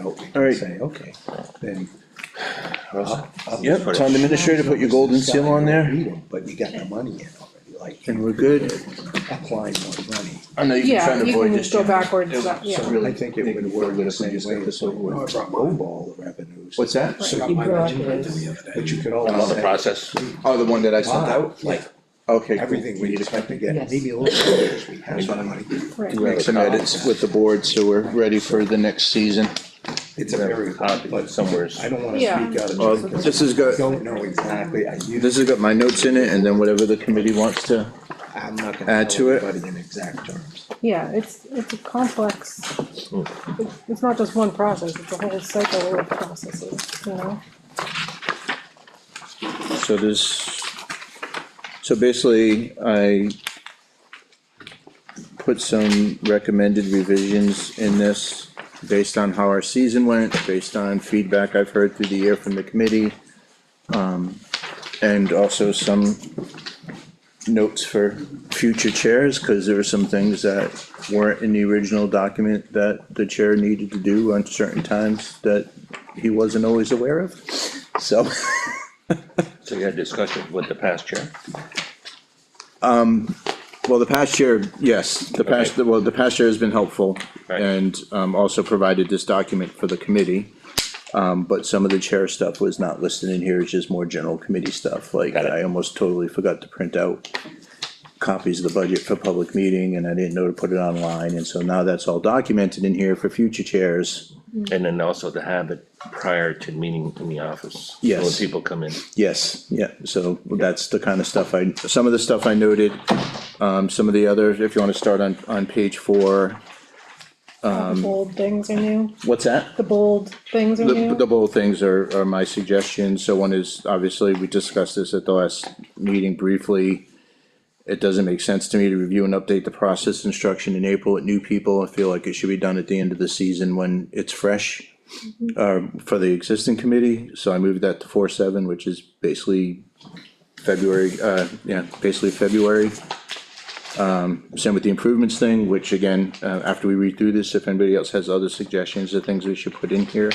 out, we All can right. say, okay, then. Yep, town administrator, put your golden seal on there, But you got the money in already, like. and we're good. Apply more money. I know you've been Yeah, trying to you avoid can this, go Jim. backwards, It- yeah. so really, I think it would feel work good the if we same just way got this as we over with. lowball the revenues. What's that? So You brought but this. you could Oh, always the say. process? Oh, the one that I sent out? Like, Okay, cool. everything we expect to get, Yes. maybe a little more, because we have some money. Right. Do have some edits with the board, so we're ready for the next season. It's a very, But somewhere. I don't wanna Yeah. speak out of Well, turn, because this has I got, don't know exactly, this has got my notes in it, and then whatever the committee wants to, I'm not gonna add tell to it. everybody in exact terms. Yeah, it's a complex, it's not just one process, it's a whole cycle of processes, you know? so so basically, I put some recommended revisions in this based on how our season went, based on feedback I've heard through the year from the committee. And also some notes for future chairs, cause there were some things that weren't in the original document that the chair needed to do on certain times that he wasn't always aware of, so. So you had discussion with the past chair? Well, the past chair, yes, the past chair has been helpful. Right. And also provided this document for the committee. But some of the chair stuff was not listed in here, it's just more general committee stuff, like Got it. I almost totally forgot to print out copies of the budget for public meeting, and I didn't know to put it online, and so now that's all documented in here for future chairs. And then also to have it prior to meeting in the office. Yes. When people come in. Yes, yeah, so that's the kind of stuff some of the stuff I noted, some of the other, if you wanna start on page 4. All the bold things are new, What's that? the bold things are The new. bold things are my suggestions, so one is, obviously, we discussed this at the last meeting briefly. It doesn't make sense to me to review and update the process instruction in April at new people, I feel like it should be done at the end of the season when it's fresh. For the existing committee, so I moved that to 4/7, which is basically February, basically February. Same with the improvements thing, which again, after we read through this, if anybody else has other suggestions of things we should put in here.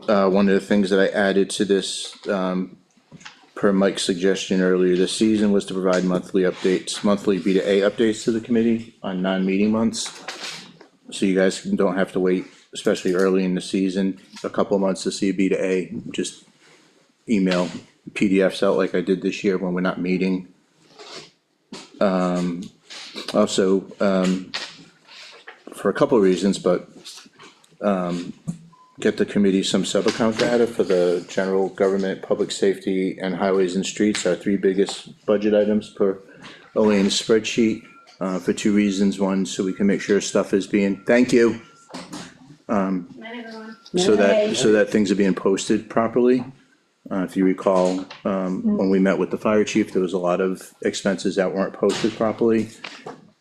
One of the things that I added to this, per Mike's suggestion earlier this season, was to provide monthly B2A updates to the committee on non-meeting months. So you guys don't have to wait, especially early in the season, a couple of months to see a B2A, just email PDFs out like I did this year when we're not meeting. Also, for a couple of reasons, but, get the committee some sub-account data for the general government, public safety, and highways and streets, our 3 biggest budget items per Elaine's spreadsheet, for 2 reasons. One, so we can make sure stuff is being, thank you. So that things are being posted properly. If you recall, when we met with the fire chief, there was a lot of expenses that weren't posted properly.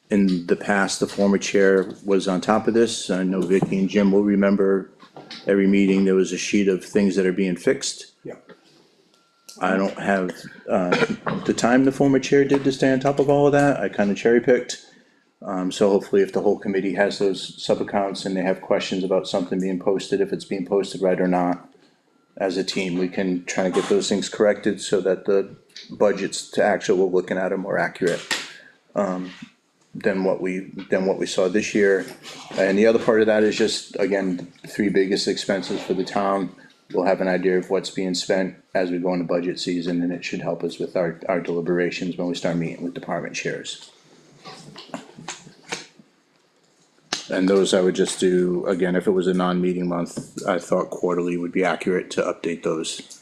In the past, the former chair was on top of this. I know Vicky and Jim will remember every meeting, there was a sheet of things that are being fixed. Yeah. I don't have, the time the former chair did to stay on top of all of that, I kinda cherry picked. So hopefully if the whole committee has those sub-accounts and they have questions about something being posted, if it's being posted right or not, as a team, we can try to get those things corrected so that the budgets to actual we're looking at are more accurate. Than what we saw this year. And the other part of that is just, again, 3 biggest expenses for the town. We'll have an idea of what's being spent as we go into budget season, and it should help us with our deliberations when we start meeting with department chairs. And those I would just do, again, if it was a non-meeting month, I thought quarterly would be accurate to update those.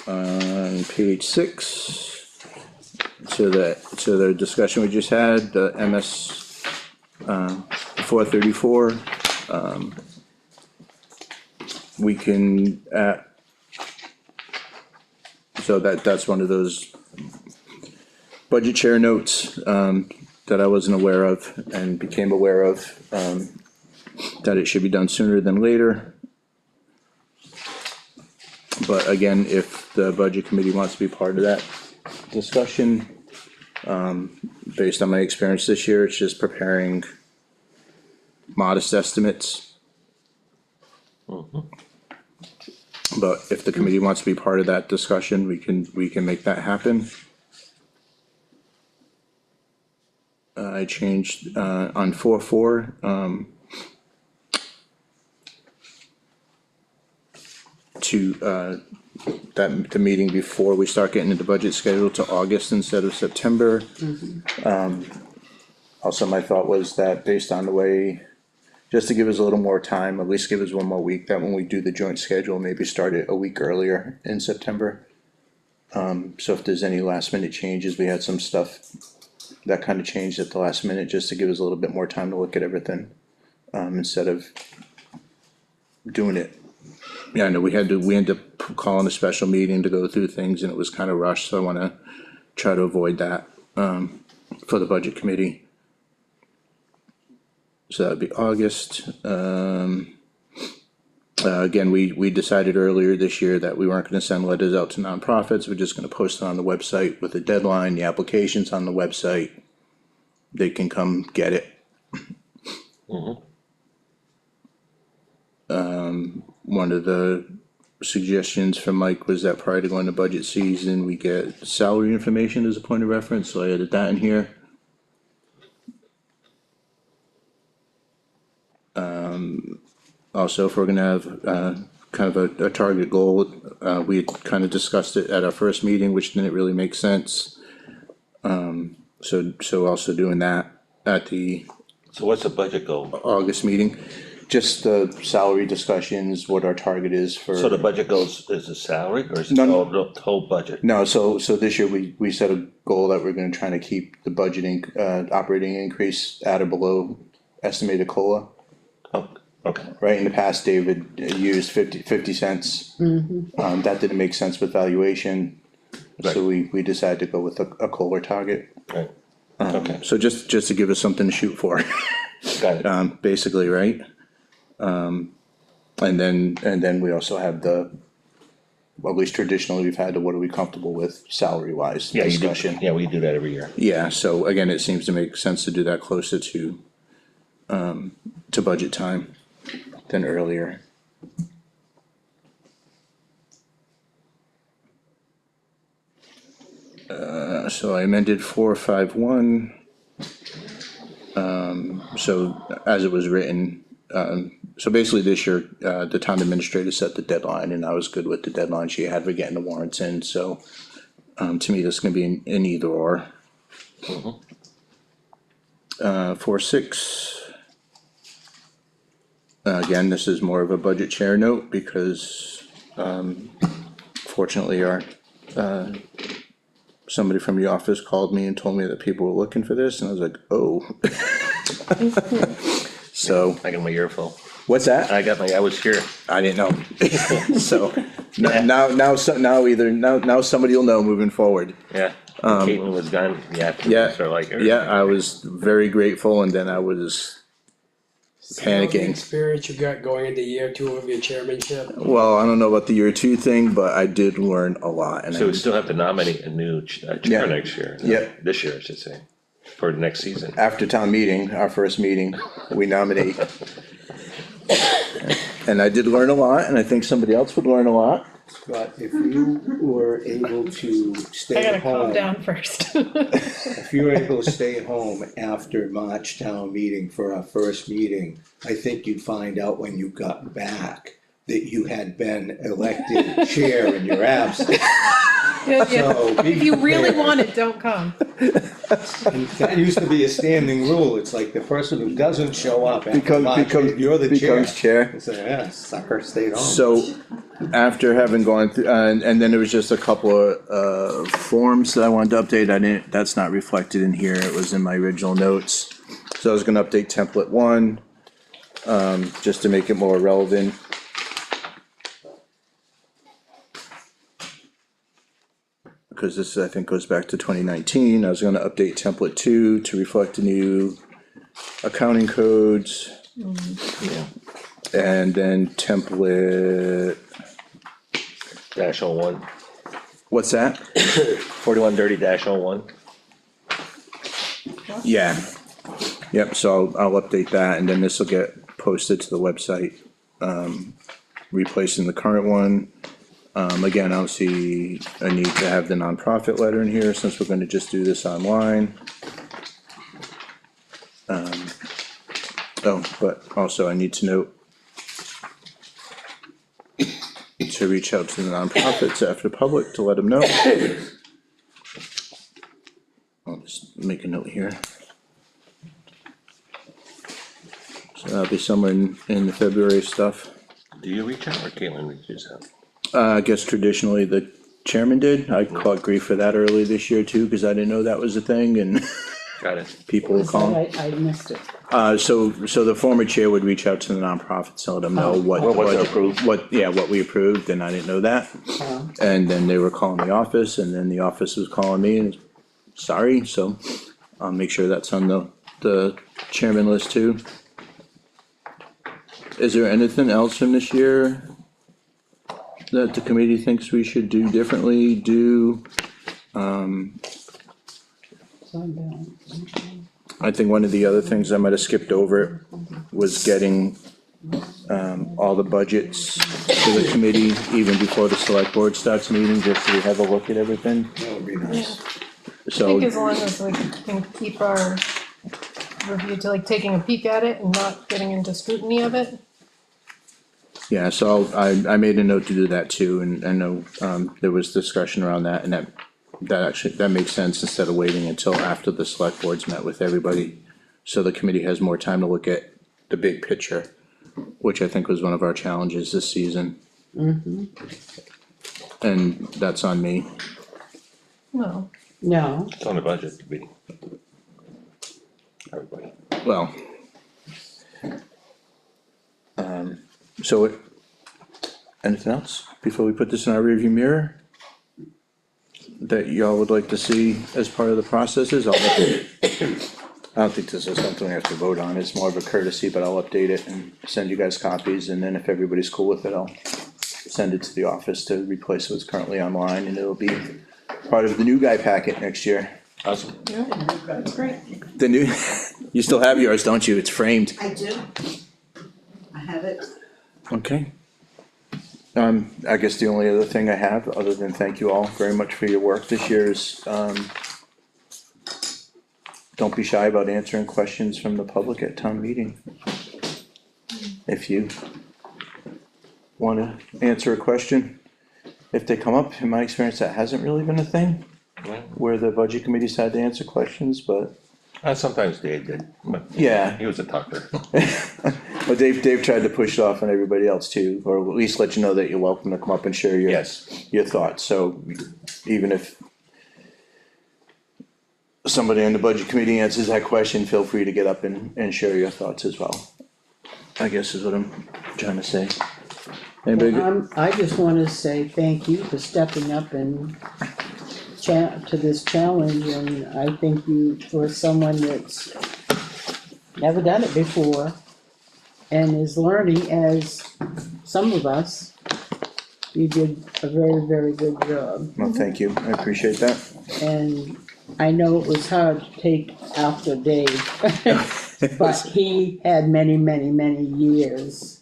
On page 6, so the discussion we just had, the MS 434, we can, so that's one of those budget chair notes, that I wasn't aware of and became aware of, that it should be done sooner than later. But again, if the budget committee wants to be part of that discussion, based on my experience this year, it's just preparing modest estimates. But if the committee wants to be part of that discussion, we can make that happen. I changed, on 4.4, to, that, the meeting before we start getting into budget schedule to August instead of September. Also, my thought was that based on the way, just to give us a little more time, at least give us one more week, that when we do the joint schedule, maybe start it a week earlier in September. So if there's any last minute changes, we had some stuff that kind of changed at the last minute, just to give us a little bit more time to look at everything, instead of doing it. Yeah, I know we ended up calling a special meeting to go through things, and it was kind of rushed, so I wanna try to avoid that, for the budget committee. So that'd be August. Again, we decided earlier this year that we weren't gonna send letters out to nonprofits, we're just gonna post it on the website with a deadline, the application's on the website. They can come get it. One of the suggestions from Mike was that prior to going to budget season, we get salary information as a point of reference, so I added that in here. Also, if we're gonna have, kind of a target goal, we had kind of discussed it at our first meeting, which didn't really make sense. So also doing that at the So what's the budget goal? August meeting, just the salary discussions, what our target is for. So the budget goes, is the salary or is it No. the whole budget? No, so this year we set a goal that we're gonna try to keep the budgeting, operating increase at or below estimated COLA. Oh, okay, Right, in the past, David used 50 cents. That didn't make sense with valuation, so we decided to go with a COLA target. right, okay, So just to give us something to shoot for, got it. basically, right? And then we also have the, well, at least traditionally, we've had the what are we comfortable with salary wise Yeah, you do, discussion. yeah, we do that every year. Yeah, so again, it seems to make sense to do that closer to budget time than earlier. So I amended 451. So as it was written, so basically this year, the town administrator set the deadline, and I was good with the deadline she had for getting the warrants in, so to me, this is gonna be an either or. 4.6. Again, this is more of a budget chair note because, fortunately, our, somebody from the office called me and told me that people were looking for this, and I was like, oh. So, I got my earful. what's that? I was here. I didn't know. So, now somebody will know moving forward. Yeah, Caitlin was gone, yeah. Yeah, So like. yeah, I was very grateful, and then I was panicking. Experience you got going into year 2 of your chairmanship. Well, I don't know about the year 2 thing, but I did learn a lot, and So we still have to nominate a new Yeah. chair next year. Yeah. This year, I should say, for the next season. after town meeting, our first meeting, we nominate. And I did learn a lot, and I think somebody else would learn a lot. But if you were able to I stay gotta at calm home, down first. if you were able to stay home after March town meeting for our first meeting, I think you'd find out when you got back that you had been elected chair in your absence. So, If you really want it, don't come. And that used to be a standing rule, it's like the person who doesn't show up after March, you're the chair. Becomes chair. It's like, yeah, sucker, stayed home. So, after having gone through, and then there was just a couple of, forms that I wanted to update, that's not reflected in here, it was in my original notes. So I was gonna update template 1, just to make it more relevant. Because this, I think, goes back to 2019, I was gonna update template 2 to reflect the new accounting codes. Yeah, And then template, -01, what's that? 4130-01. Yeah. Yep, so I'll update that, and then this will get posted to the website, replacing the current one. Again, I don't see a need to have the nonprofit letter in here, since we're gonna just do this online. Oh, but also I need to note to reach out to the nonprofits after public to let them know. I'll just make a note here. So that'll be somewhere in the February stuff. Do you reach out or Caitlin reaches out? I guess traditionally the chairman did. I caught grief for that early this year too, cause I didn't know that was a thing, and Got it. people were Is that- calling. I missed it. So the former chair would reach out to the nonprofits, to let them know what. What was what- approved. What, yeah, what we approved, and I didn't know that. And then they were calling the office, and then the office was calling me, and sorry, so I'll make sure that's on the chairman list too. Is there anything else from this year that the committee thinks we should do differently, Fund balance. I think one of the other things I might have skipped over was getting all the budgets to the committee even before the select board starts meeting, just so we have a look at everything. That would be nice. I So, think as long as we can keep our review to like taking a peek at it and not getting into scrutiny of it. yeah, so I made a note to do that too, and I know there was discussion around that, and that makes sense instead of waiting until after the select board's met with everybody. So the committee has more time to look at the big picture, which I think was one of our challenges this season. And that's on me. No, No, It's on the budget committee. Everybody. Well. So, anything else before we put this in our rearview mirror? That y'all would like to see as part of the processes? I don't think this is something we have to vote on, it's more of a courtesy, but I'll update it and send you guys copies, and then if everybody's cool with it, I'll send it to the office to replace what's currently online, and it'll be part of the new guy packet next year. Awesome. yeah, that's great. The new, you still have yours, don't you? It's framed. I do. I have it. Okay. I guess the only other thing I have, other than thank you all very much for your work this year, is, don't be shy about answering questions from the public at town meeting. If you wanna answer a question, if they come up, in my experience, that hasn't really been a thing, where the budget committee's had to answer questions, but, Sometimes Dave did, but yeah. he was a talker. But Dave tried to push it off on everybody else too, or at least let you know that you're welcome to come up and share Yes. your thoughts, so even if somebody on the budget committee answers that question, feel free to get up and share your thoughts as well. I guess is what I'm trying to say. Anybody, I just wanna say thank you for stepping up and to this challenge, and I think you, for someone that's never done it before and is learning as some of us, you did a very, very good job. well, thank you, I appreciate that. And I know it was hard to take after Dave, but he had many, many, many years.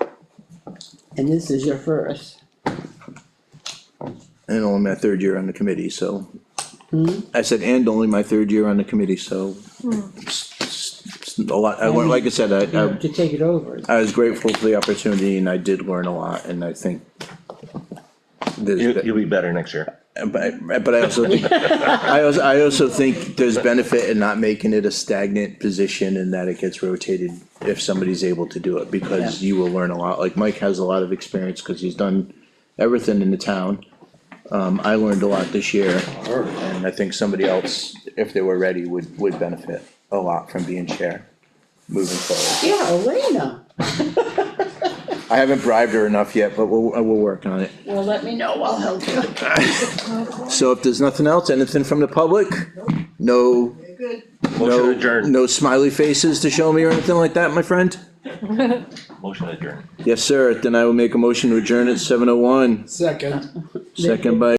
And this is your first. And only my third year on the committee, so. Hmm? I said, and only my third year on the committee, so. It's a lot, I learned, like I said, You know, to take it over. I was grateful for the opportunity, and I did learn a lot, and I think. You'll be better next year. But I also think, I also think there's benefit in not making it a stagnant position, and that it gets rotated if somebody's able to do it, because you will learn a lot, like Mike has a lot of experience, cause he's done everything in the town. I learned a lot this year, and I think somebody else, if they were ready, would benefit a lot from being chair moving forward. Yeah, Elena. I haven't bribed her enough yet, but we'll work on it. Well, let me know, I'll help you. So if there's nothing else, anything from the public? No, Good. Motion adjourned. no smiley faces to show me or anything like that, my friend? Motion adjourned. Yes, sir, then I will make a motion to adjourn at 7:01. Second. Second by